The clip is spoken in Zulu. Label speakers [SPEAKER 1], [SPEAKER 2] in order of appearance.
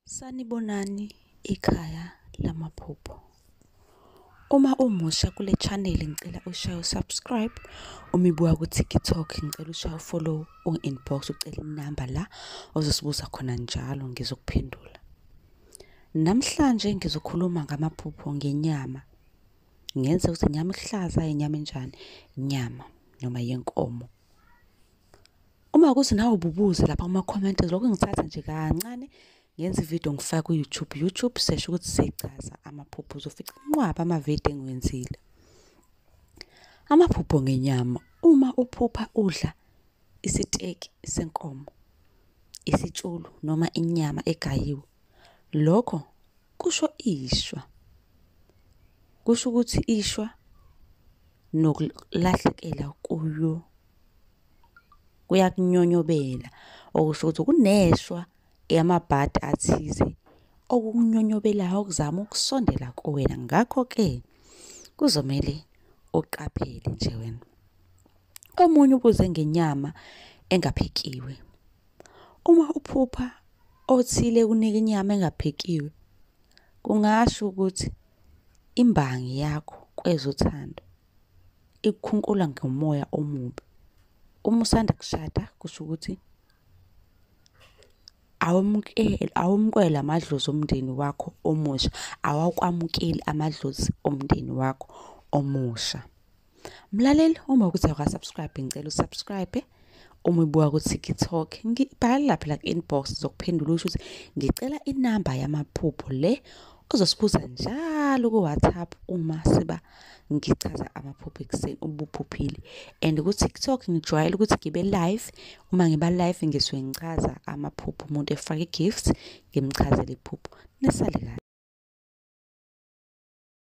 [SPEAKER 1] Sanibonani ikhaya lamaphupho. Uma umusha kule channel ngicela ushaye subscribe, uma ibuka ku TikTok ngicela ushaye follow, inbox ucela inamba la ozosibuza khona njalo ngizokuphendula. Namhlanje ngizokhuluma ngamaphupho ngenyama. Ngenze ukuthi inyama ihlaza, inyama enjani, inyama noma yenkomo. Uma kuthi nawe ububuze lapha kuma comment lokho ngithatha nje kancane ngenza ivideo ngifaka ku YouTube search ukuthi sichaza amaphupho uzofica inqwaba amavideo engiwenzile. Amaphupho ngenyama, uma uphupha udla isiteki senkomo, isitshulu noma inyama egayiwe, lokho kusho ishwa. Kusho ukuthi ishwa nokulahlekela kuyo kuyakunyonyobela, okusho ukuthi kuneshwa yamabhadi athize okukunyonyobelayo okuzama ukusondela kuwena. Ngakho-ke kuzomele uqaphele nje wena. Omunye ubuze ngenyama engaphekiwe. Uma uphupha othile kunika inyama engaphekiwe, kungasho ukuthi imbangi yakho kwezothando ikukhunkula ngomoya omubi. Uma usanda kushada kusho ukuthi awumkwela amadlozi omndeni wakho omusha, awakwamukeli amadlozi omndeni wakho omusha. Mlaleli, uma ukuthi awaka-subscribe ngicela usubscribe. Uma ibuka ku TikTok ngibhala lapha la inbox zokuphendula ukuthi ngicela inamba yamaphupho le ozosibuza njalo ku WhatsApp uma siba ngichaza amaphupho ekuseni ubuphuphile. And ku TikTok ngijwayele ukuthi ngibe live. Uma ngiba live ngisuke ngichaza amaphupho, umuntu efaka igifts ngimchazele iphupho. Nisale kahle.